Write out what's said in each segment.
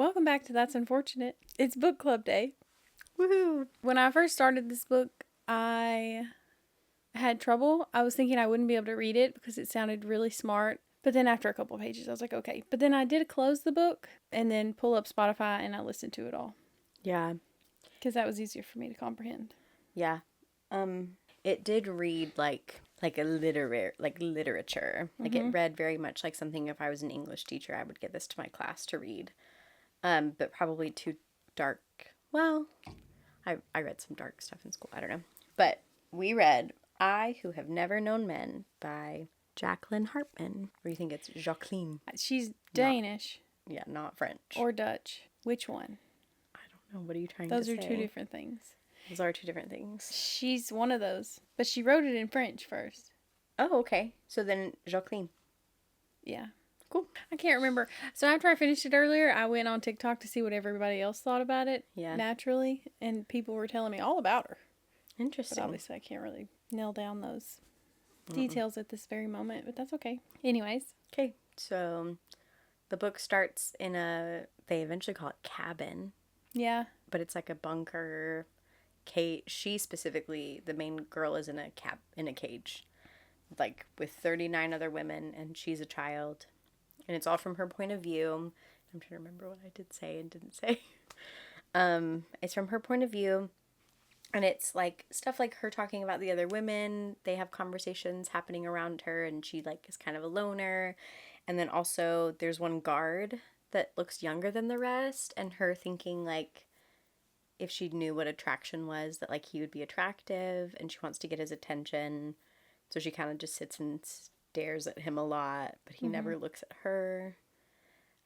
Welcome back to That's Unfortunate. It's book club day. Woohoo! When I first started this book, I had trouble. I was thinking I wouldn't be able to read it because it sounded really smart. But then after a couple of pages, I was like, okay. But then I did close the book and then pull up Spotify and I listened to it all. Yeah. Because that was easier for me to comprehend. Yeah. It did read like a literature. Like it read very much like something if I was an English teacher, I would give this to my class to read. But probably too dark. Well, I read some dark stuff in school. I don't know. But we read I Who Have Never Known Men by Jacqueline Harpman. Or you think it's Jacqueline? She's Danish. Not French. Or Dutch. Which one? I don't know. What are you trying to say? Those are two different things. Those are two different things. She's one of those. But she wrote it in French first. Oh, okay. So then Jacqueline. Yeah. Cool. I can't remember. So after I finished it earlier, I went on TikTok to see what everybody else thought about it. Yeah. Naturally. And people were telling me all about her. Interesting. But obviously I can't really nail down those details at this very moment. But that's okay. Anyways. Okay. So the book starts in they eventually call it cabin. Yeah. But it's like a bunker. She specifically, the main girl is in a cage. Like with 39 other women, and she's a child. And it's all from her point of view. I'm trying to remember what I did say and didn't say. It's from her point of view. And it's like stuff like her talking about the other women. They have conversations happening around her, and she like is kind of a loner. And then also there's one guard that looks younger than the rest, and her thinking like if she knew what attraction was, that like he would be attractive, and she wants to get his attention. So she kind of just sits and stares at him a lot, but he never looks at her.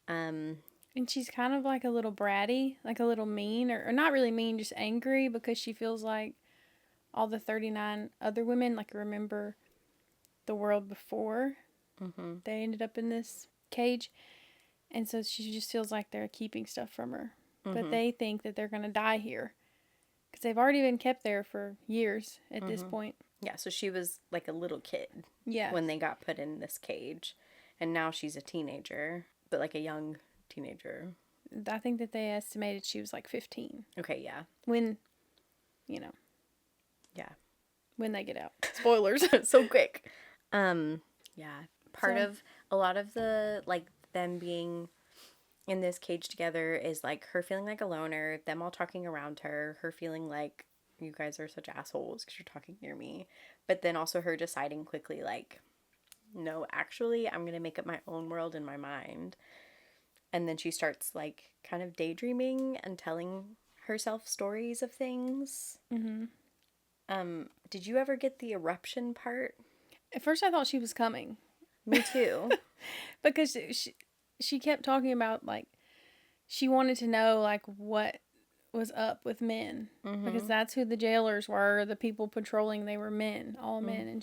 And she's kind of like a little bratty, like a little mean, or not really mean, just angry because she feels like all the 39 other women, like remember the world before they ended up in this cage. And so she just feels like they're keeping stuff from her. But they think that they're going to die here because they've already been kept there for years at this point. Yeah, so she was like a little kid when they got put in this cage. And now she's a teenager, but like a young teenager. I think that they estimated she was like 15. Okay, yeah. When, Yeah. when they get out. Spoilers. So quick. Yeah. Part of a lot of the, like, them being in this cage together is like her feeling like a loner, them all talking around her feeling like you guys are such assholes because you're talking near me, but then also her deciding quickly like, no, actually I'm gonna make up my own world in my mind. And then she starts like kind of daydreaming and telling herself stories of things. Did you ever get the eruption part? At first I thought she was coming. Me too. Because she kept talking about, like, she wanted to know, like, what was up with men. Because that's who the jailers were, the people patrolling, they were men, all men. And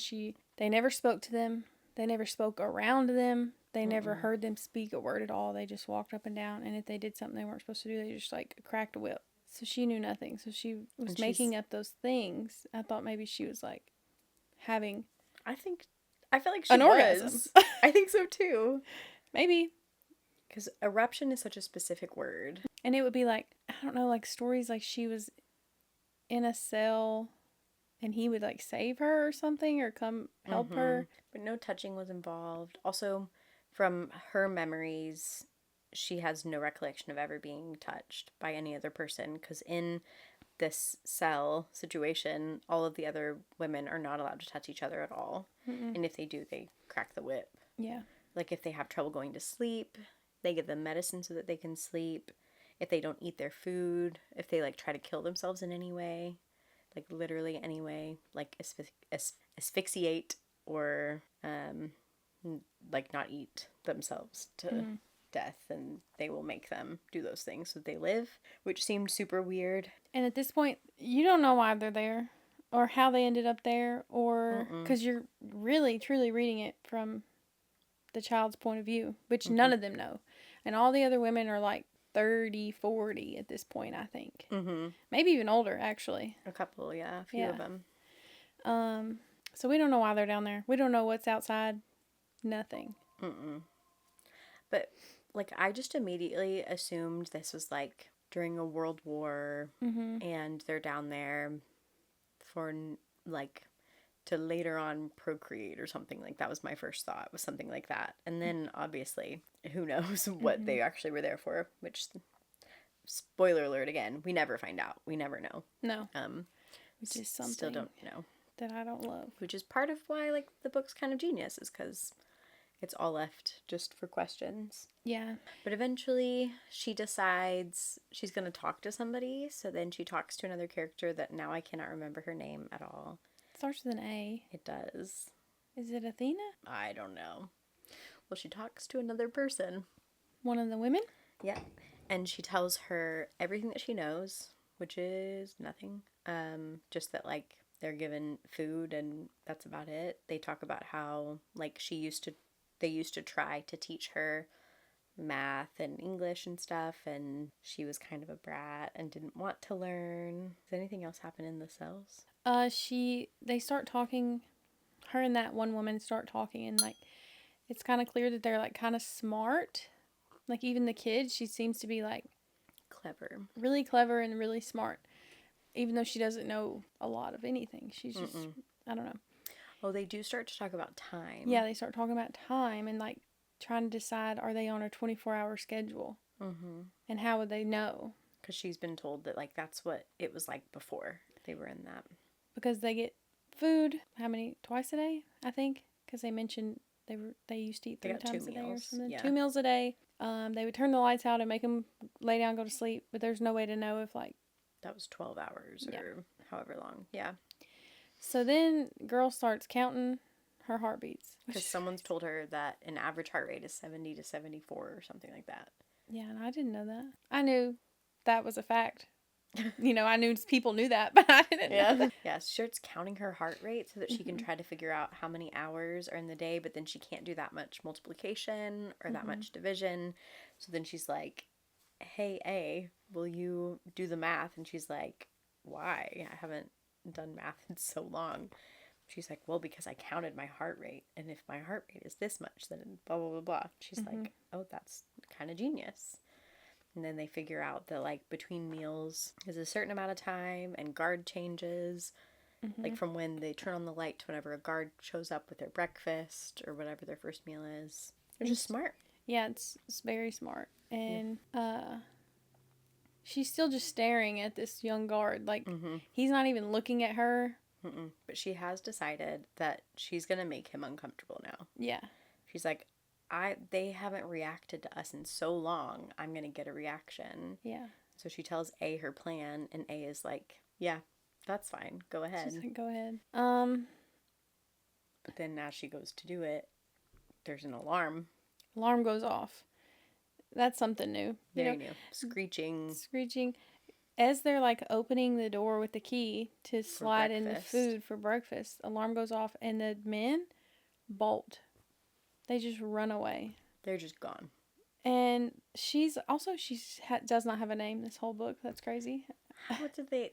they never spoke to them. They never spoke around them. They never heard them speak a word at all. They just walked up and down. And if they did something they weren't supposed to do, they just, like, cracked a whip. So she knew nothing. So she was making up those things. I thought maybe she was, like, having... I feel like she was. Orgasm. I think so, too. Maybe. Because eruption is such a specific word. And it would be like, I don't know, like stories like she was in a cell and he would like save her or something or come help her. But no touching was involved. Also, from her memories, she has no recollection of ever being touched by any other person. Because in this cell situation, all of the other women are not allowed to touch each other at all. And if they do, they crack the whip. Yeah. Like if they have trouble going to sleep, they give them medicine so that they can sleep. If they don't eat their food, if they like try to kill themselves in any way, like literally any way, like asphyxiate or like not eat themselves to death, and they will make them do those things so that they live, which seemed super weird. And at this point, you don't know why they're there or how they ended up there, or because you're really truly reading it from the child's point of view, which none of them know. And all the other women are like 30, 40 at this point, I think. Maybe even older, actually. A couple, yeah. A few of them. So we don't know why they're down there. We don't know what's outside. Nothing. But like, I just immediately assumed this was, like, during a world war, and they're down there for, like, to later on procreate or something. Like, that was my first thought, was something like that. And then, obviously, who knows what they actually were there for, which, spoiler alert again, we never find out. We never know. No. Which is something still don't know. that I don't love. Which is part of why, like, the book's kind of genius, is because it's all left just for questions. Yeah. But eventually she decides she's going to talk to somebody. So then she talks to another character that now I cannot remember her name at all. It starts with an A. It does. Is it Athena? I don't know. Well, she talks to another person. One of the women? Yeah. And she tells her everything that she knows, which is nothing. Just that, like, they're given food and that's about it. They talk about how, like, they used to try to teach her math and English and stuff, and she was kind of a brat and didn't want to learn. Does anything else happen in the cells? They start talking, her and that one woman start talking, and, like, it's kind of clear that they're, like, kind of smart. Like, even the kid, she seems to be, like, Clever. Really clever and really smart. Even though she doesn't know a lot of anything. She's just, I don't know. Oh, they do start to talk about time. Yeah, they start talking about time and, like, trying to decide, are they on a 24-hour schedule? And how would they know? Because she's been told that, like, that's what it was like before they were in that. Because they get food, twice a day, I think? Because they mentioned they used to eat 3 times a day or something. Yeah. 2 meals a day. They would turn the lights out and make them lay down, go to sleep. But there's no way to know if, like... That was 12 hours or however long. Yeah. So then girl starts counting her heartbeats. Because someone's told her that an average heart rate is 70 to 74 or something like that. Yeah, and I didn't know that. I knew that was a fact. You know, I knew people knew that, but I didn't know that. Yeah, she starts counting her heart rate so that she can try to figure out how many hours are in the day, but then she can't do that much multiplication or that much division. So then she's like, hey, A, will you do the math? And she's like, why? I haven't done math in so long. She's like, well, because I counted my heart rate. And if my heart rate is this much, then blah, blah, blah, blah. She's like, oh, that's kind of genius. And then they figure out that, like, between meals is a certain amount of time and guard changes. Like, from when they turn on the light to whenever a guard shows up with their breakfast or whatever their first meal is. They're just smart. Yeah, it's very smart. And she's still just staring at this young guard. Like, he's not even looking at her. But she has decided that she's going to make him uncomfortable now. Yeah. She's like, they haven't reacted to us in so long. I'm going to get a reaction. Yeah. So she tells A her plan, and A is like, yeah, that's fine. Go ahead. She's like, go ahead. But then as she goes to do it, there's an alarm. Alarm goes off. That's something new. Very new. Screeching. As they're, like, opening the door with the key to slide in the food for breakfast, alarm goes off, and the men bolt. They just run away. They're just gone. And she does not have a name this whole book. That's crazy.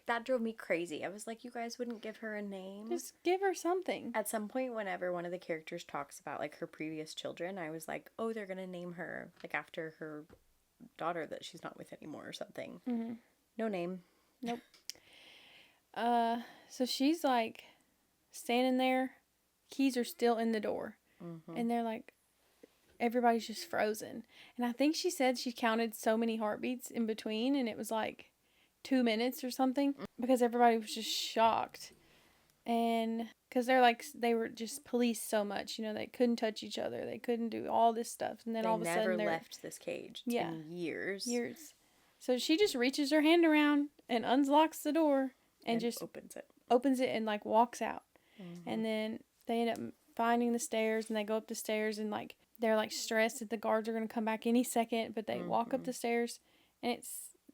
That drove me crazy. I was like, you guys wouldn't give her a name? Just give her something. At some point, whenever one of the characters talks about, like, her previous children, I was like, oh, they're going to name her, like, after her daughter that she's not with anymore or something. No name. Nope. So she's, like, standing there. Keys are still in the door. And they're like, everybody's just frozen. And I think she said she counted so many heartbeats in between, and it was like 2 minutes or something, because everybody was just shocked. And because they were just policed so much, you know, they couldn't touch each other, they couldn't do all this stuff, and then all of a sudden they never left this cage in years. So she just reaches her hand around and unlocks the door and just opens it and, like, walks out. And then they end up finding the stairs, and they go up the stairs, and, like, they're, like, stressed that the guards are going to come back any second, but they walk up the stairs, and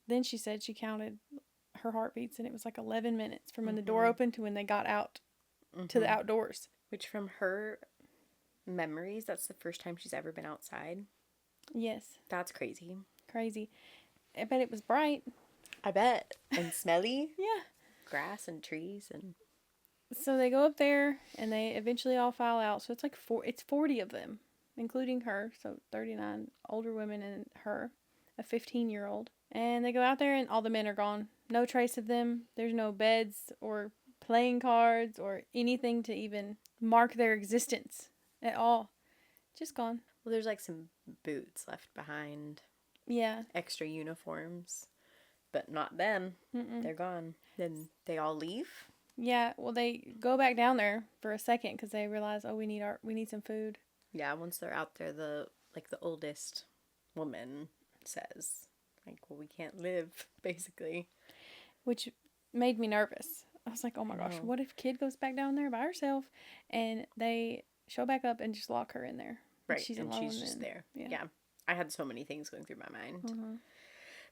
then she said she counted her heartbeats, and it was like 11 minutes from when the door opened to when they got out to the outdoors. Which, from her memories, that's the first time she's ever been outside. Yes. That's crazy. I bet it was bright. I bet. And smelly. Yeah. Grass and trees and... So they go up there, and they eventually all file out. So it's like 40 of them. including her, so 39 older women and her, a 15-year-old. And they go out there and all the men are gone. No trace of them. There's no beds or playing cards or anything to even mark their existence at all. Just gone. Well, there's like some boots left behind. Yeah. Extra uniforms. But not them. Mm-mm. They're gone. Then they all leave? Yeah, well, they go back down there for a second because they realize, oh, we need some food. Yeah, once they're out there, the oldest woman says, like, well, we can't live, basically. Which made me nervous. I was like, oh my gosh, what if kid goes back down there by herself and they show back up and just lock her in there? Right, she's and alone she's just there. Yeah. I had so many things going through my mind. Mm-hmm.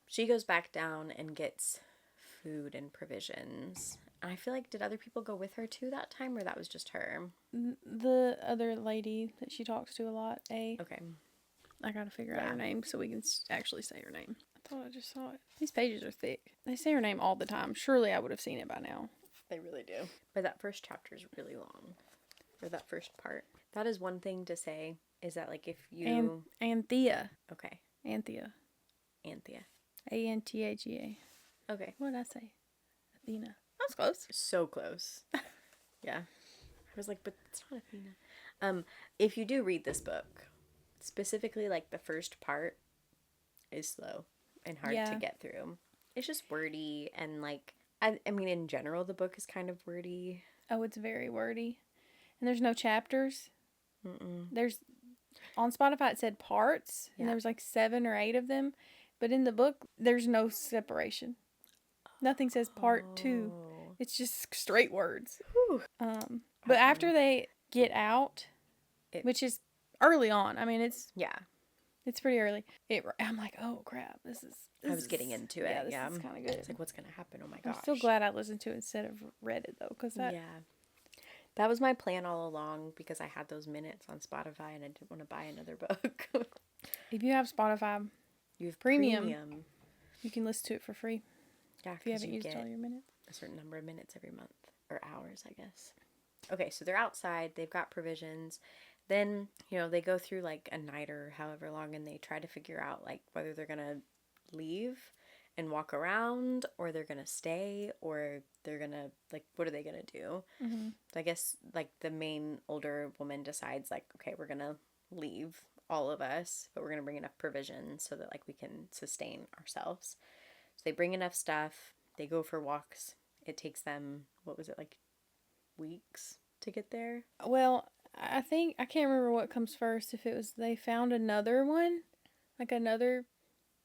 She goes back down and gets food and provisions. And I feel like, did other people go with her too that time, or that was just her? The other lady that she talks to a lot, A. Okay. I gotta figure out her name so we can actually say her name. I thought I just saw it. These pages are thick. They say her name all the time. Surely I would have seen it by now. They really do. But that first chapter is really long. Or that first part. That is one thing to say, is that, like, if you... Anthea. Okay. Anthea. Anthea. Anthea. Okay. What did I say? Athena. That was close. So close. Yeah. I was like, but it's not Athena. If you do read this book, specifically, like, the first part is slow and hard to get through. It's just wordy and, like, I mean, in general, the book is kind of wordy. Oh, it's very wordy. And there's no chapters. Mm-mm. There's, on Spotify it said parts, and there was like 7 or 8 of them. But in the book, there's no separation. Nothing says part 2. It's just straight words. But after they get out, which is early on, I mean, it's pretty early. I'm like, oh crap, I was getting into it. Yeah, this is kind of good. It's like, what's gonna happen? Oh my gosh! I'm still glad I listened to it instead of read it though, because that was my plan all along, because I had those minutes on Spotify and I didn't want to buy another book. If you have Spotify, you have premium. You can listen to it for free. Yeah, if you haven't used all your minutes. A certain number of minutes every month, or hours, I guess. Okay, so they're outside. They've got provisions. Then, they go through like a night or however long, and they try to figure out like whether they're gonna leave and walk around, or they're gonna stay, or they're gonna, like, what are they gonna do? Mm-hmm. So I guess like the main older woman decides like, okay, we're gonna leave, all of us, but we're gonna bring enough provisions so that like we can sustain ourselves. So they bring enough stuff. They go for walks. It takes them, what was it, like weeks to get there? Well, I think, I can't remember what comes first. If it was they found another one, like another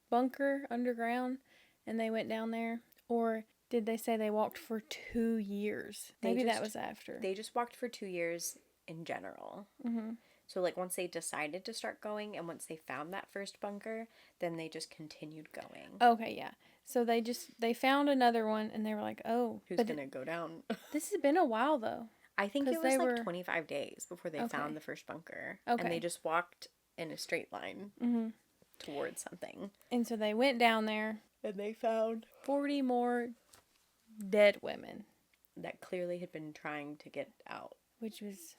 bunker underground, and they went down there, or did they say they walked for 2 years? Maybe that was after. They just walked for 2 years in general. Mm-hmm. So, like, once they decided to start going, and once they found that first bunker, then they just continued going. Okay, yeah. So they found another one, and they were like, oh. Who's going to go down? This has been a while, though. I think it was like 25 days before they found the first bunker. Okay. And they just walked in a straight line towards something. And so they went down there. And they found 40 more dead women. That clearly had been trying to get out. Which was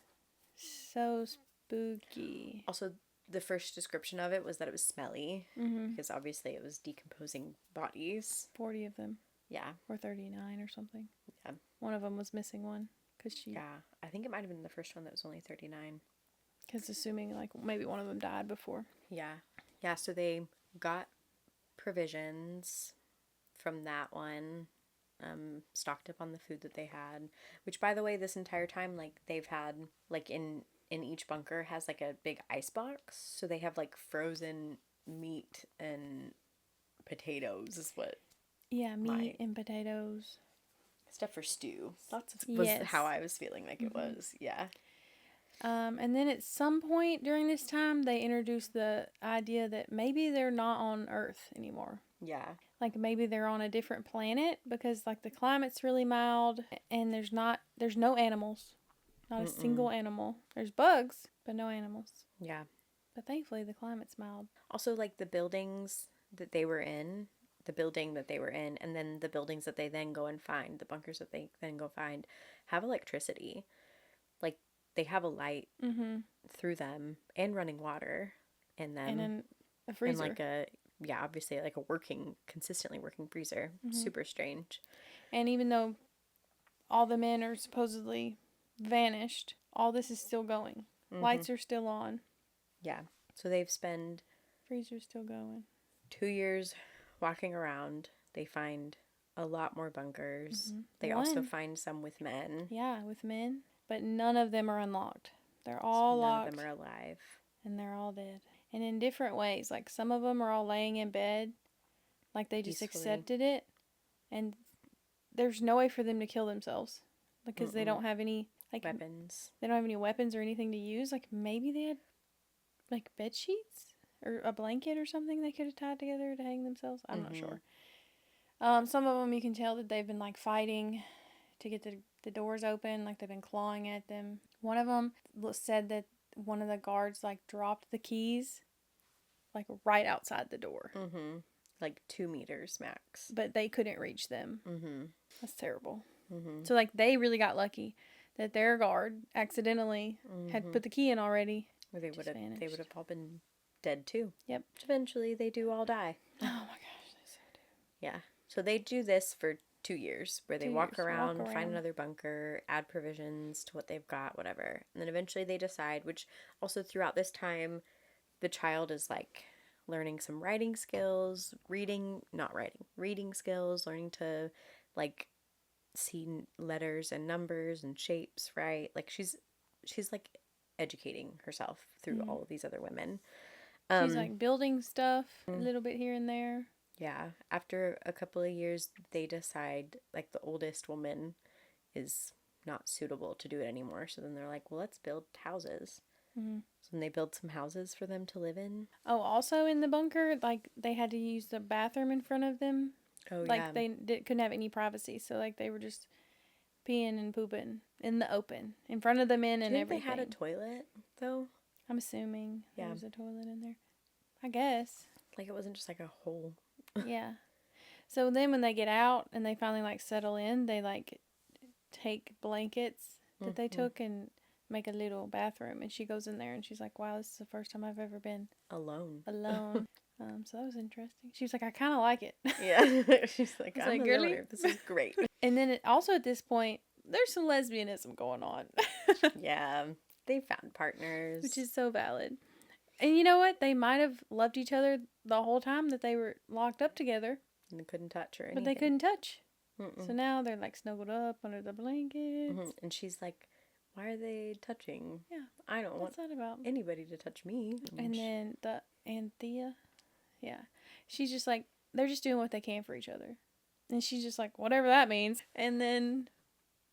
so spooky. Also, the first description of it was that it was smelly. Mm-hmm. Because obviously it was decomposing bodies. 40 of them. Yeah. Or 39 or something. Yeah. One of them was missing one. Yeah. I think it might have been the first one that was only 39. Because assuming like maybe one of them died before. Yeah. Yeah, so they got provisions from that one, stocked up on the food that they had, which, by the way, this entire time, like, they've had, like, in each bunker has like a big ice box, so they have like frozen meat and potatoes is what meat and potatoes, stuff for stew. Lots of was how I was feeling like it was. And then at some point during this time, they introduced the idea that maybe they're not on Earth anymore. Yeah. Like maybe they're on a different planet because like the climate's really mild and there's no animals. Not a single animal. There's bugs, but no animals. Yeah. But thankfully the climate's mild. Also, like the buildings that they were in, the building that they were in, and then the buildings that they then go and find, the bunkers that they then go find, have electricity. Like, they have a light Mm-hmm. through them and running water in them. And in a freezer. And like obviously like a consistently working freezer. Mm-hmm. Super strange. And even though all the men are supposedly vanished, all this is still going. Mm-hmm. Lights are still on. Yeah. So they've spent Freezer's still going. 2 years walking around. They find a lot more bunkers. Mm-hmm. They also find some with men. Yeah, with men. But none of them are unlocked. They're all locked. None of them are alive. And they're all dead. And in different ways. Like some of them are all laying in bed. Like they just accepted it. And there's no way for them to kill themselves. Because they don't have any weapons. They don't have any weapons or anything to use. Like maybe they had like bed sheets or a blanket or something they could have tied together to hang themselves. I'm not sure. Some of them you can tell that they've been like fighting to get the doors open, like they've been clawing at them. One of them said that one of the guards like dropped the keys like right outside the door. Mm-hmm. Like 2 meters max. But they couldn't reach them. Mm-hmm. That's terrible. Mm-hmm. So like they really got lucky that their guard accidentally had put the key in already. Or they would have all been dead too. Yep. Which eventually they do all die. Oh my gosh, they so do. Yeah. So they do this for 2 years where they walk around, find another bunker, add provisions to what they've got, whatever. And then eventually they decide, which also throughout this time, the child is like learning some writing skills, reading skills, learning to like see letters and numbers and shapes, right? Like she's like educating herself through all of these other women. She's like building stuff a little bit here and there. Yeah. After a couple of years, they decide, like, the oldest woman is not suitable to do it anymore. So then they're like, well, let's build houses. Mm-hmm. So then they build some houses for them to live in. Oh, also in the bunker, like, they had to use the bathroom in front of them. Oh, like, yeah. They couldn't have any privacy. So, like, they were just peeing and pooping in the open in front of the men and everything. They had a toilet, though? I'm assuming there was a toilet in there. I guess. Like, it wasn't just, like, a hole. Yeah. So then when they get out and they finally like settle in, they like take blankets that they took and make a little bathroom. And she goes in there and she's like, wow, this is the first time I've ever been alone. So that was interesting. She was like, I kind of like it. Yeah. She's like, I'm like, girly, this is great. And then also at this point, there's some lesbianism going on. Yeah. They found partners. Which is so valid. And you know what? They might have loved each other the whole time that they were locked up together. And they couldn't touch or anything. But they couldn't touch. Mm-mm. So now they're like snuggled up under the blankets. Mm-hmm. And she's like, why are they touching? Yeah. I don't want anybody to touch me. And then the Anthea. Yeah. She's just like, they're just doing what they can for each other. And she's just like, whatever that means. And then,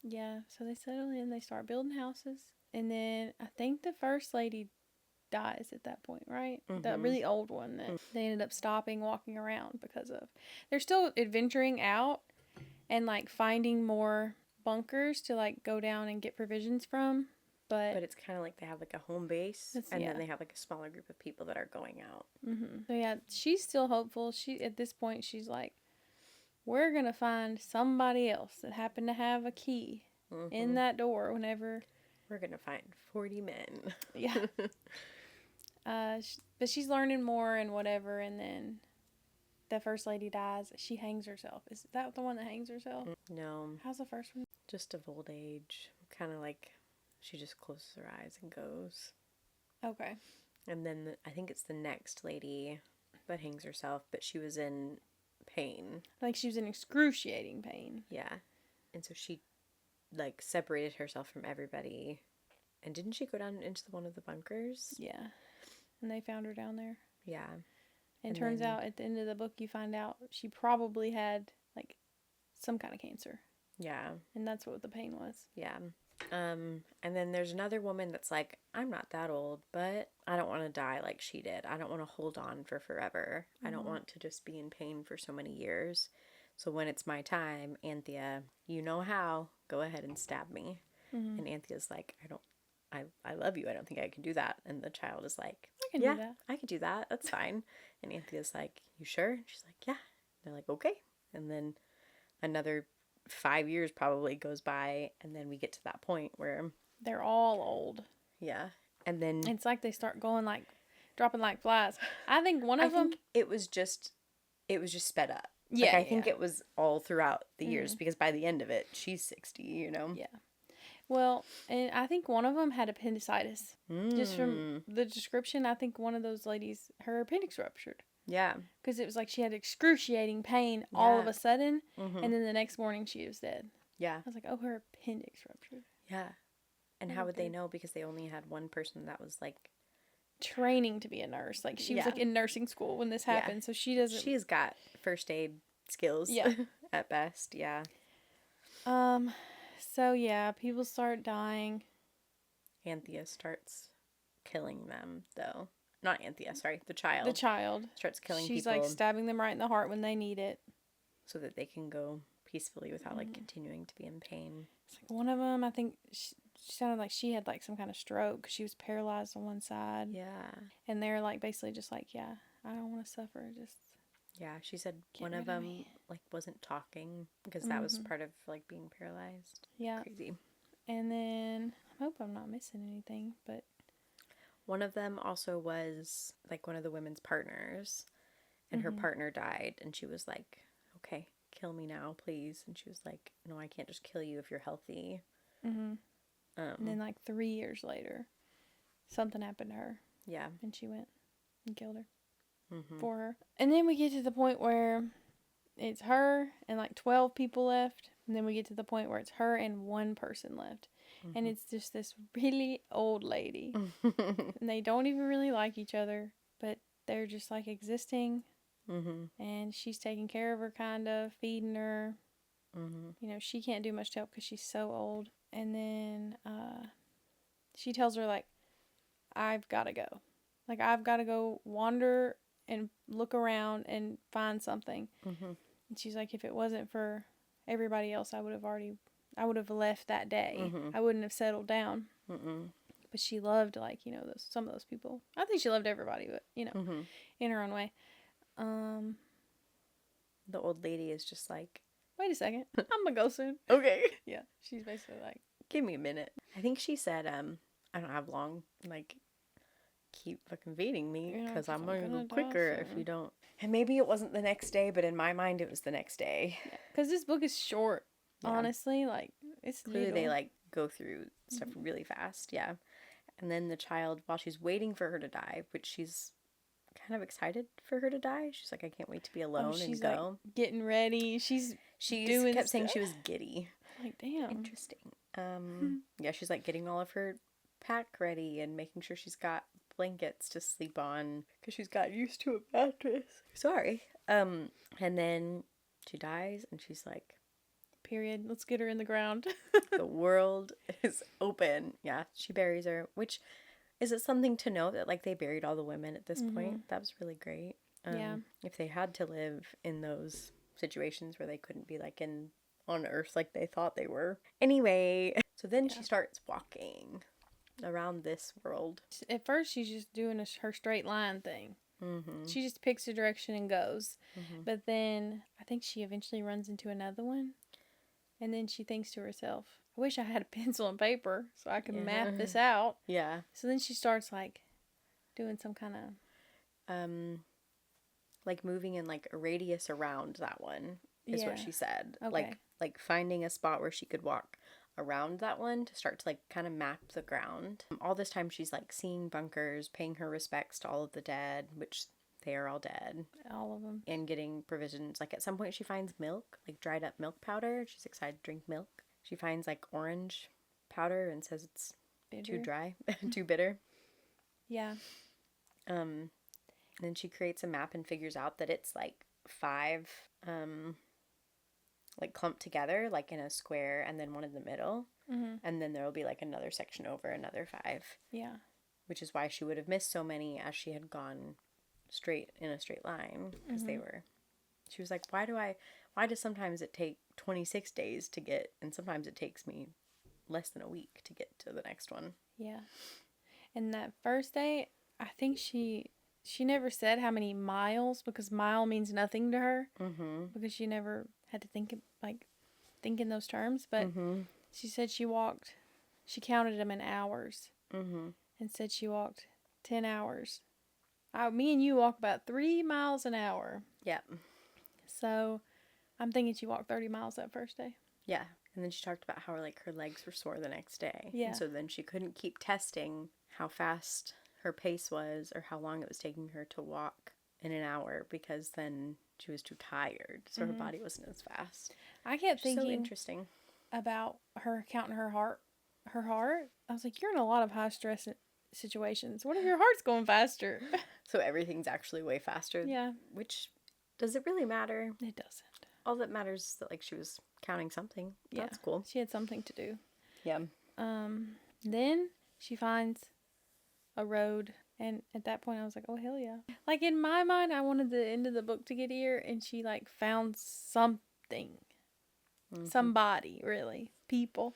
yeah. So they settle in. They start building houses. And then I think the first lady dies at that point, right? Mm-hmm. The really old one that they ended up stopping walking around because of. They're still adventuring out and like finding more bunkers to like go down and get provisions from, but it's kind of like they have like a home base and then they have like a smaller group of people that are going out. Mm-hmm. So yeah, she's still hopeful. She at this point she's like, we're gonna find somebody else that happened to have a key in that door whenever we're gonna find 40 men. Yeah. But she's learning more and whatever, and then the first lady dies. She hangs herself. Is that the one that hangs herself? No. How's the first one? Just of old age. Kind of like she just closes her eyes and goes. Okay. And then I think it's the next lady that hangs herself, but she was in pain. Like she was in excruciating pain. Yeah. And so she like separated herself from everybody. And didn't she go down into one of the bunkers? Yeah. And they found her down there. Yeah. And turns out at the end of the book you find out she probably had like some kind of cancer. Yeah. And that's what the pain was. Yeah. And then there's another woman that's like, I'm not that old, but I don't want to die like she did. I don't want to hold on for forever. I don't want to just be in pain for so many years. So when it's my time, Anthea, you know how, go ahead and stab me. And Anthea's like, I love you. I don't think I can do that. And the child is like, I can do that. I can do that. That's fine. And Anthea's like, you sure? And she's like, yeah. They're like, okay. And then another 5 years probably goes by. And then we get to that point where they're all old. Yeah. And then It's like they start going like dropping like flies. I think one of them. it was just sped up. Yeah, Like I think it was all throughout the years because by the end of it, she's 60. Yeah. Well, and I think one of them had appendicitis. Just from the description, I think one of those ladies, her appendix ruptured. Yeah. Because it was like she had excruciating pain all of a sudden, and then the next morning she was dead. Yeah. I was like, oh, her appendix ruptured. Yeah. And how would they know? Because they only had one person that was like training to be a nurse. Like she was like in nursing school when this happened, so she doesn't. She's got first aid skills. Yeah. At best. Yeah. So yeah, people start dying. Anthea starts killing them, though. Not Anthea, sorry, the child. The child starts killing people. She's like stabbing them right in the heart when they need it. So that they can go peacefully without like continuing to be in pain. It's like one of them, I think she sounded like she had like some kind of stroke because she was paralyzed on one side. Yeah. And they're like basically just like, yeah, I don't want to suffer. Just. Yeah, she said one of them like wasn't talking because that was part of like being paralyzed. Yeah. Crazy. And then I hope I'm not missing anything, but one of them also was like one of the women's partners, and her partner died, and she was like, okay, kill me now, please. And she was like, no, I can't just kill you if you're healthy. And then like 3 years later, something happened to her. Yeah. And she went and killed her for her. And then we get to the point where it's her and like 12 people left. And then we get to the point where it's her and one person left. And it's just this really old lady. And they don't even really like each other, but they're just like existing. And she's taking care of her, kind of feeding her. You know, she can't do much to help because she's so old. And then she tells her like, I've got to go. Like, I've got to go wander and look around and find something. And she's like, if it wasn't for everybody else, I would have left that day. I wouldn't have settled down. But she loved, like, you know, some of those people. I think she loved everybody, but, you know, in her own way. The old lady is just like, wait a second, I'm gonna go soon. Okay. Yeah, she's basically like, give me a minute. I think she said, I don't have long, like, keep fucking feeding me because I'm gonna go quicker if you don't. And maybe it wasn't the next day, but in my mind it was the next day. Yeah, because this book is short, honestly. Like, it's clearly they like go through stuff really fast. Yeah. And then the child, while she's waiting for her to die, which she's kind of excited for her to die, she's like, I can't wait to be alone and go. Like, getting ready. She kept saying she was giddy. Like, damn. Interesting. Yeah, she's like getting all of her pack ready and making sure she's got blankets to sleep on because she's got used to a mattress. Sorry. And then she dies and she's like, period. Let's get her in the ground. The world is open. Yeah, she buries her, which is it something to know that like they buried all the women at this point? That was really great. Yeah. If they had to live in those situations where they couldn't be like on Earth like they thought they were. Anyway, so then she starts walking around this world. At first, she's just doing her straight line thing. She just picks a direction and goes. But then I think she eventually runs into another one. And then she thinks to herself, I wish I had a pencil and paper so I could map this out. Yeah. So then she starts like doing some kind of like moving in like a radius around that one is what she said. Okay. Like finding a spot where she could walk around that one to start to like kind of map the ground. All this time she's like seeing bunkers, paying her respects to all of the dead, which they are all dead. All of them. And getting provisions. Like at some point she finds milk, like dried up milk powder. She's excited to drink milk. She finds like orange powder and says it's too dry, too bitter. Yeah. Then she creates a map and figures out that it's like 5 like clumped together like in a square and then one in the middle. And then there will be like another section over another 5. Yeah. Which is why she would have missed so many as she had gone straight in a straight line because she was like, why does sometimes it take 26 days to get, and sometimes it takes me less than a week to get to the next one. Yeah. And that first day, I think she never said how many miles, because mile means nothing to her, because she never had to think in those terms, but she said she walked she counted them in hours Mm-hmm. and said she walked 10 hours. Me and you walk about 3 miles an hour. Yeah. So I'm thinking she walked 30 miles that first day. Yeah. And then she talked about how like her legs were sore the next day. Yeah. And so then she couldn't keep testing how fast her pace was or how long it was taking her to walk in an hour because then she was too tired. So her body wasn't as fast. I kept thinking so interesting about her counting her heart. I was like, you're in a lot of high stress situations. What if your heart's going faster? So everything's actually way faster. Yeah. Which, does it really matter? It doesn't. All that matters is that like she was counting something. Yeah. That's cool. She had something to do. Yeah. Then she finds a road, and at that point I was like, oh hell yeah. Like in my mind I wanted the end of the book to get here, and she like found something. Somebody, really. People.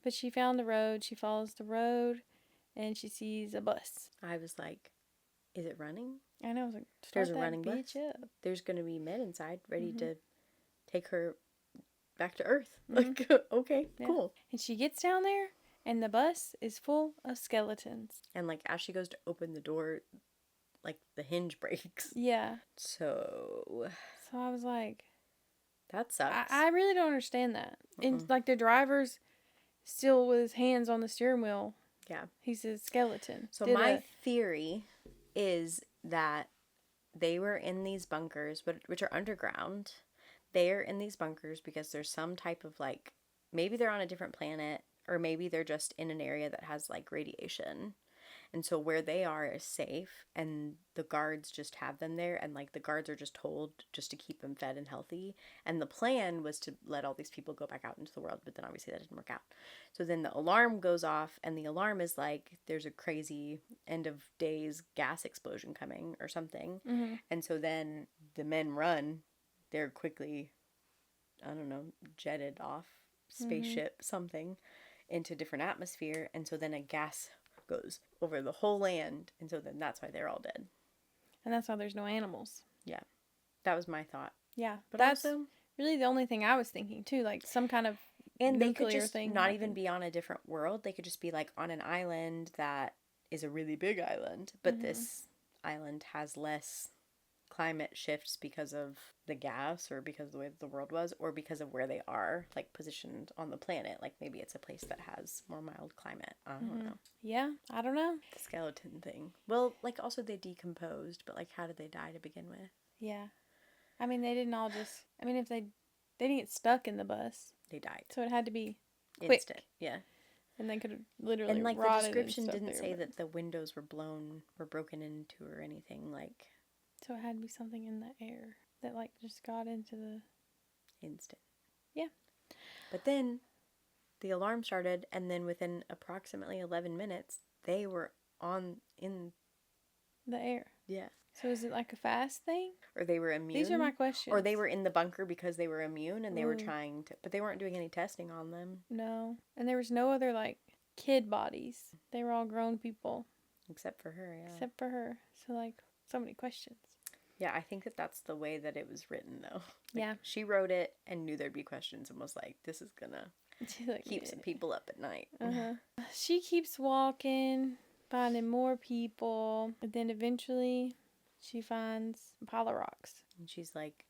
But she found the road, she follows the road, and she sees a bus. I was like, is it running? I know, I was like, There's a running bus. Up. There's going to be men inside ready to take her back to Earth. Like, okay, cool. And she gets down there, and the bus is full of skeletons. And like as she goes to open the door, like the hinge breaks. Yeah. So I was like, that sucks. I really don't understand that. And like the driver's still with his hands on the steering wheel. Yeah. He's a skeleton. So my theory is that they were in these bunkers, which are underground. They're in these bunkers because there's some type of like, maybe they're on a different planet, or maybe they're just in an area that has like radiation. And so where they are is safe, and the guards just have them there, and like the guards are just told just to keep them fed and healthy. And the plan was to let all these people go back out into the world, but then obviously that didn't work out. So then the alarm goes off, and the alarm is like there's a crazy end of days gas explosion coming or something. And so then the men run. They're quickly, I don't know, jetted off spaceship something into different atmosphere, and so then a gas goes over the whole land, and so then that's why they're all dead. And that's why there's no animals. Yeah. That was my thought. Yeah. But that's also, really the only thing I was thinking too, like some kind of and they could nuclear just thing not happened. even be on a different world. They could just be like on an island that is a really big island, but this island has less climate shifts because of the gas, or because of the way that the world was, or because of where they are like positioned on the planet. Like maybe it's a place that has more mild climate. I don't know. Yeah, I don't know. The skeleton thing. Well, like also they decomposed, but like how did they die to begin with? Yeah. I mean, they didn't all just, I mean, if they didn't get stuck in the bus. They died. So it had to be quick. Instant. Yeah. And they could have literally and like the rotted description and stuff didn't there, say but- that the windows were broken into or anything. Like So it had to be something in the air that like just got into the... instant. Yeah. But then the alarm started, and then within approximately 11 minutes, they were in the air. Yeah. So is it like a fast thing? Or they were immune. These are my questions. Or they were in the bunker because they were immune, and they were Ooh. trying to, but they weren't doing any testing on them. No. And there was no other like kid bodies. They were all grown people. Except for her, yeah. Except for her. So like, so many questions. Yeah, I think that that's the way that it was written, though. Yeah. She wrote it and knew there'd be questions and was like, this is gonna She's like, keep some people up at night. She keeps walking, finding more people, but then eventually she finds a pile of rocks. And she's like,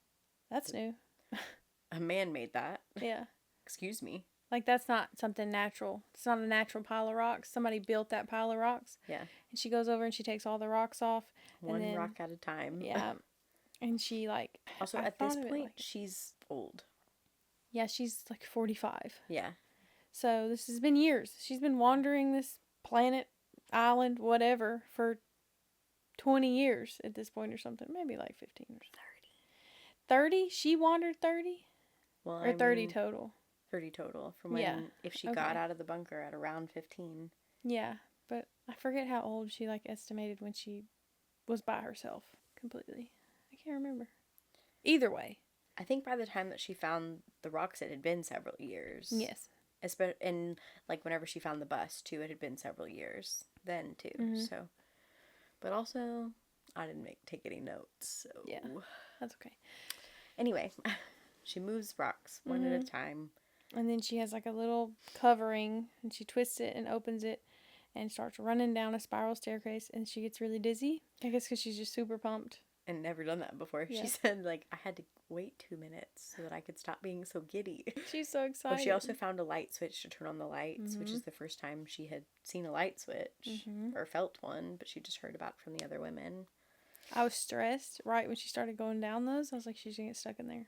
That's new. a man made that. Yeah. Excuse me. Like, that's not something natural. It's not a natural pile of rocks. Somebody built that pile of rocks. Yeah. And she goes over and she takes all the rocks off. One rock at a time. Yeah. And she, like... Also, at this point, she's old. Yeah, she's, like, 45. Yeah. So, this has been years. She's been wandering this planet, island, whatever, for 20 years at this point or something. Maybe, like, 15 or 30. 30? She wandered 30? Well, Or 30 total? 30 total. From when, if she got out of the bunker at around 15. Yeah, but I forget how old she, like, estimated when she was by herself completely. I can't remember. Either way. I think by the time that she found the rocks, it had been several years. Yes. And, like, whenever she found the bus, too, it had been several years then, too. Mm-hmm. So, but also, I didn't take any notes, so. Yeah, that's okay. Anyway, she moves rocks one at a time. And then she has like a little covering, and she twists it and opens it and starts running down a spiral staircase, and she gets really dizzy. I guess because she's just super pumped. And never done that before. Yeah. She said, like, I had to wait 2 minutes so that I could stop being so giddy. She's so excited. Well, she also found a light switch to turn on the lights, which is the first time she had seen a light switch or felt one, but she just heard about it from the other women. I was stressed right when she started going down those. I was like, she's going to get stuck in there.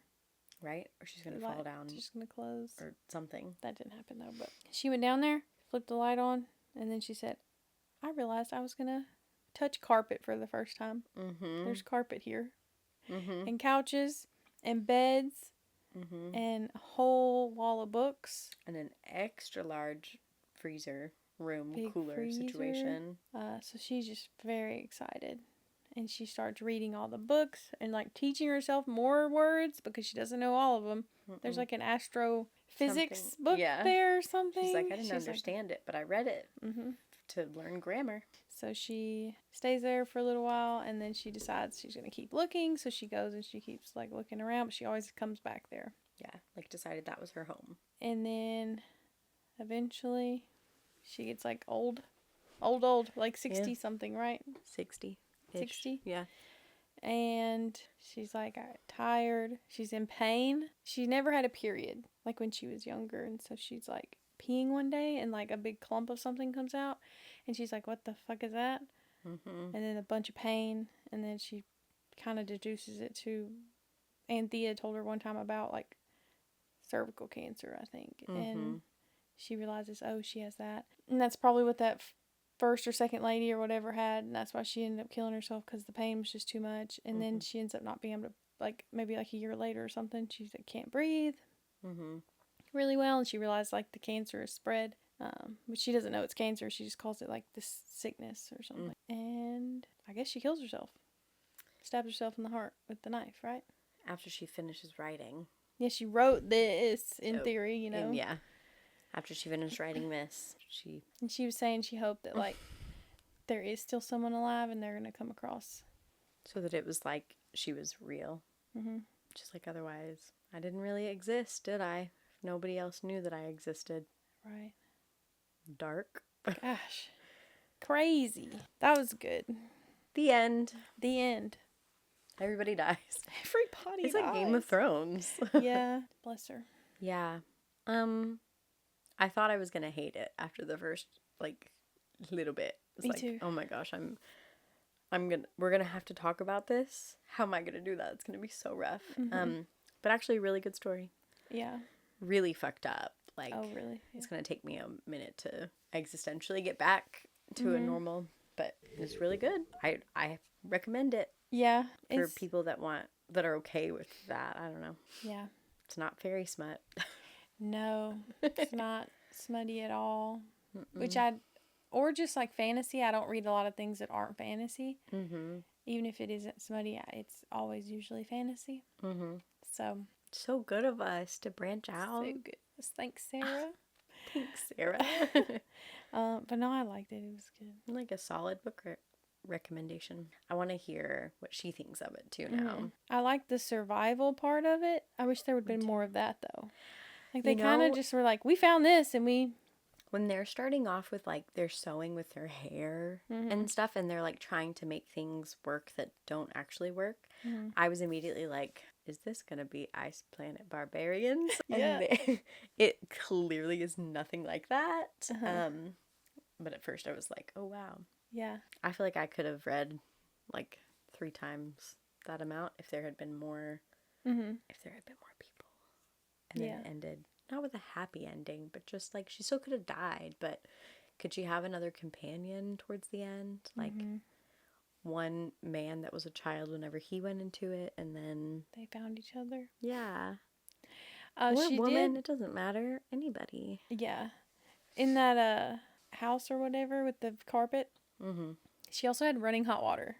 Right? Or she's going to fall down. She's going to close. Or something. That didn't happen, though. But she went down there, flipped the light on, and then she said, I realized I was going to touch carpet for the first time. Mm-hmm. There's carpet here. Mm-hmm. And couches and beds and a whole wall of books. And an extra large freezer room, Big cooler freezer. Situation. So she's just very excited. And she starts reading all the books and like teaching herself more words because she doesn't know all of them. There's like an astrophysics book there or something. She's like, I didn't understand it, but I read it to learn grammar. So she stays there for a little while, and then she decides she's going to keep looking. So she goes and she keeps like looking around, but she always comes back there. Yeah, like decided that was her home. And then eventually she gets like old, like 60 something, right? 60. 60? Yeah. And she's like tired. She's in pain. She never had a period like when she was younger. And so she's like peeing one day and like a big clump of something comes out. And she's like, what the fuck is that? And then a bunch of pain. And then she kind of deduces it to, Anthea told her one time about like cervical cancer, I think. And she realizes, oh, she has that. And that's probably what that first or second lady or whatever had, and that's why she ended up killing herself because the pain was just too much. And then she ends up not being able to, like maybe like a year later or something, she like, can't breathe really well, and she realized like the cancer is spread, but she doesn't know it's cancer. She just calls it like this sickness or something. And I guess she kills herself, stabs herself in the heart with the knife, right? After she finishes writing. Yeah, she wrote this in theory, you know. Yeah. After she finished writing this, And she was saying she hoped that, like, there is still someone alive and they're going to come across. So that it was like she was real. Just like otherwise, I didn't really exist, did I? If nobody else knew that I existed. Right. Dark. Gosh. Crazy. That was good. The end. The end. Everybody dies. Everybody dies. It's like Game of Thrones. Yeah. Bless her. Yeah. I thought I was gonna hate it after the first like little bit. It's Me like, too. oh my gosh, we're gonna have to talk about this. How am I gonna do that? It's gonna be so rough. But actually, really good story. Yeah. Really fucked up. Like, oh really? Yeah. It's gonna take me a minute to existentially get back to a normal, but it's really good. I recommend it. Yeah. For people that are okay with that. I don't know. Yeah. It's not fairy smut. No, it's not smutty at all. Or just like fantasy. I don't read a lot of things that aren't fantasy. Even if it isn't smutty, it's always usually fantasy. So good of us to branch out. So good. Thanks, Sarah. Thanks, Sarah. But no, I liked it. It was good. Like a solid book recommendation. I want to hear what she thinks of it too now. I like the survival part of it. I wish there would have been more of that though. Like they kind of just were like, we found this and when they're starting off with like they're sewing with their hair and stuff, and they're like trying to make things work that don't actually work, I was immediately like, is this gonna be Ice Planet Barbarians? Yeah. And it clearly is nothing like that. But at first I was like, oh wow. Yeah. I feel like I could have read like 3 times that amount if there had been more people. And then it ended not with a happy ending, but just like she still could have died, but could she have another companion towards the end? Like one man that was a child whenever he went into it, and then they found each other. Yeah. Or she woman, it doesn't matter. Anybody. Yeah. In that house or whatever with the carpet, she also had running hot water.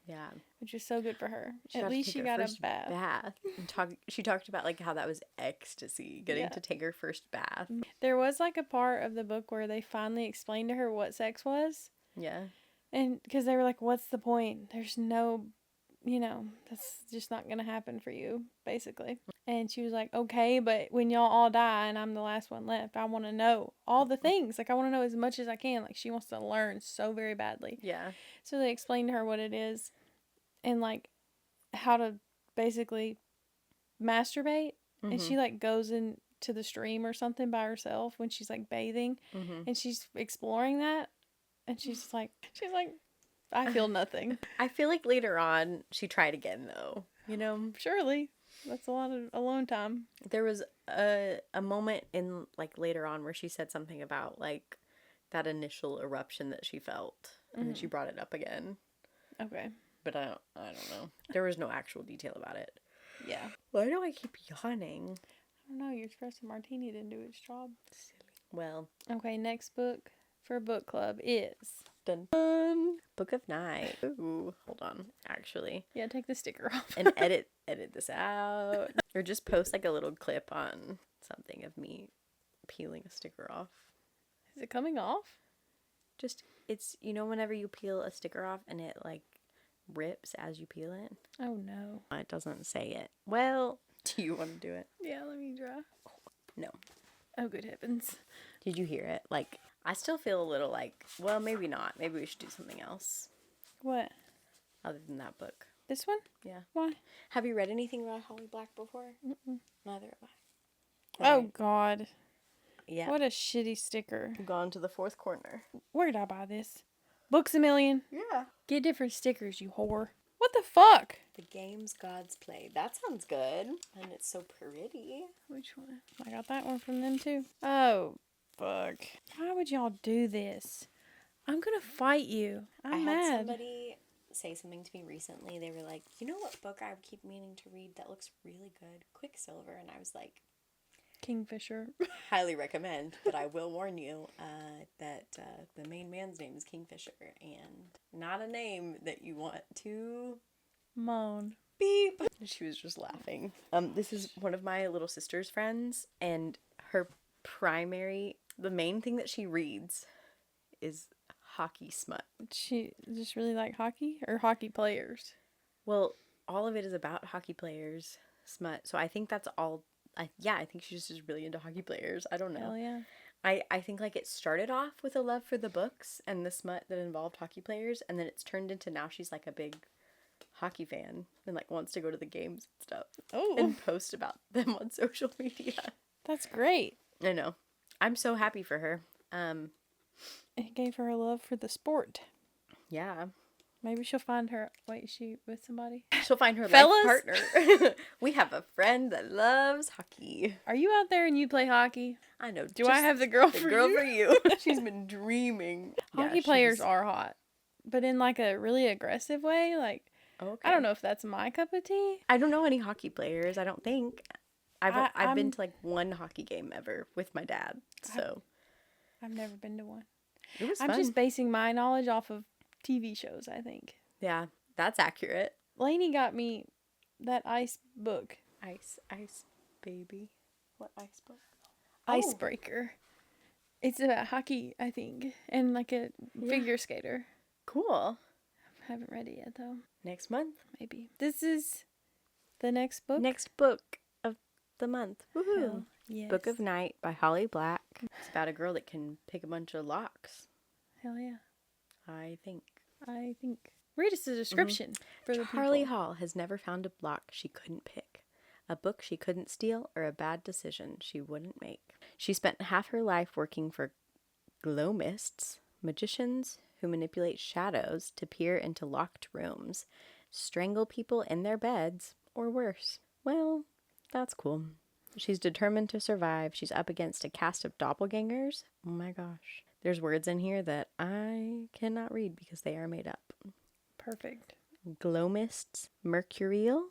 Yeah. Which was so good for her. At least she got a bath. She talked about like how that was ecstasy, getting to take her first bath. There was like a part of the book where they finally explained to her what sex was. Yeah. And because they were like, what's the point? There's no, you know, that's just not going to happen for you, basically. And she was like, okay, but when y'all all die and I'm the last one left, I want to know all the things. Like, I want to know as much as I can. Like, she wants to learn so very badly. Yeah. So they explained to her what it is and, like, how to basically masturbate. Mm-hmm. And she, like, goes into the stream or something by herself when she's, like, bathing. Mm-hmm. And she's exploring that. And she's like, I feel nothing. I feel like later on she tried again, though. You know? Surely. That's a lot of alone time. There was a moment in, like, later on where she said something about, like, that initial eruption that she felt. And then she brought it up again. Okay. But I don't know. There was no actual detail about it. Yeah. Why do I keep yawning? I don't know. Your espresso martini didn't do its job. Silly. Well. Okay, next book for book club is... Dun, dun. Book of Night. Ooh, hold on. Actually. Yeah, take the sticker off. And edit this out. Or just post, like, a little clip on something of me peeling a sticker off. Is it coming off? Just, it's, you know, whenever you peel a sticker off and it, like, rips as you peel it? Oh, no. It doesn't say it. Well, do you want to do it? Yeah, let me try. No. Oh, good heavens. Did you hear it? Like, I still feel a little like, well, maybe not. Maybe we should do something else. What? Other than that book. This one? Yeah. Why? Have you read anything about Holly Black before? Mm-mm. Neither have I. Oh, Right. God. Yeah. What a shitty sticker. Gone to the fourth corner. Where did I buy this? Books A Million. Yeah. Get different stickers, you whore. What the fuck? The games gods play. That sounds good. And it's so pretty. Which one? I got that one from them, too. Oh, fuck. Why would y'all do this? I'm gonna fight you. I'm mad. I had somebody say something to me recently. They were like, you know what book I keep meaning to read that looks really good? Quicksilver. And I was like, Kingfisher. highly recommend, but I will warn you that the main man's name is Kingfisher, and not a name that you want to Moan. beep. She was just laughing. This is one of my little sister's friends, and her the main thing that she reads is hockey smut. She just really like hockey or hockey players? Well, all of it is about hockey players, smut. So I think that's all. I think she's just really into hockey players. I don't know. Hell yeah. I think, like, it started off with a love for the books and the smut that involved hockey players, and then it's turned into now she's, like, a big hockey fan and, like, wants to go to the games and stuff. Oh. And post about them on social media. That's great. I know. I'm so happy for her. It gave her a love for the sport. Yeah. Maybe she'll find her... Wait, is she with somebody? She'll find her Fellas? life partner. We have a friend that loves hockey. Are you out there and you play hockey? I know. Do I have the girl the for girl you? for you? She's been dreaming. Hockey players are hot. But in, like, a really aggressive way. Like, Okay. I don't know if that's my cup of tea. I don't know any hockey players. I don't think. I've been I'm- to, like, one hockey game ever with my dad. So I've never been to one. it was I'm fun. just basing my knowledge off of TV shows, I think. Yeah, that's accurate. Lainey got me that ice book. Ice baby. What ice book? Icebreaker. It's about hockey, I think, and like a figure skater. Cool. I haven't read it yet, though. Next month. Maybe. This is the next book? Next book of the month. Woohoo. Hell yes. Book of Night by Holly Black. It's about a girl that can pick a bunch of locks, Hell yeah. I think. Read us the description for the Charlie people. Hall has never found a lock she couldn't pick, a book she couldn't steal, or a bad decision she wouldn't make. She spent half her life working for glomists, magicians who manipulate shadows to peer into locked rooms, strangle people in their beds, or worse. Well, that's cool. She's determined to survive. She's up against a cast of doppelgangers. Oh my gosh. There's words in here that I cannot read because they are made up. Perfect. Glomists, mercurial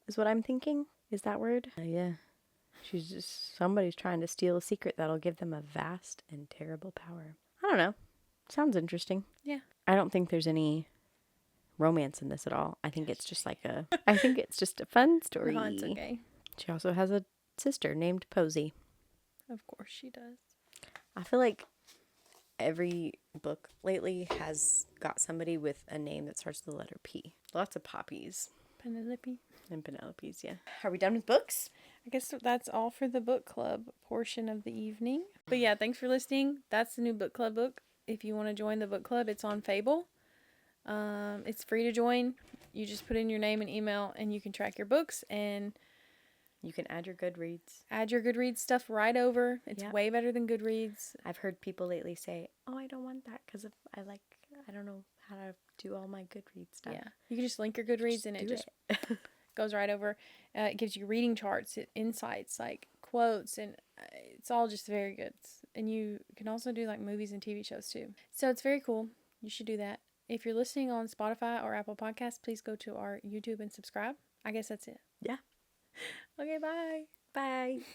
is what I'm thinking. Is that word? Yeah. Somebody's trying to steal a secret that'll give them a vast and terrible power. I don't know. Sounds interesting. Yeah. I don't think there's any romance in this at all. I think it's just a fun story. No, it's okay. She also has a sister named Posey. Of course she does. I feel like every book lately has got somebody with a name that starts with the letter P. Lots of poppies. Penelope. And Penelope's, yeah. Are we done with books? I guess that's all for the book club portion of the evening. But yeah, thanks for listening. That's the new book club book. If you want to join the book club, it's on Fable. It's free to join. You just put in your name and email, and you can track your books, and you can add your Goodreads. Add your Goodreads stuff right over. It's way better than Goodreads. I've heard people lately say, "Oh, I don't want that because I don't know how to do all my Goodreads stuff." Yeah, you can just link your Goodreads, and it just goes right over. It gives you reading charts, insights, like quotes, and it's all just very good. And you can also do like movies and TV shows too. So it's very cool. You should do that. If you're listening on Spotify or Apple Podcasts, please go to our YouTube and subscribe. I guess that's it. Yeah. Okay, bye. Bye.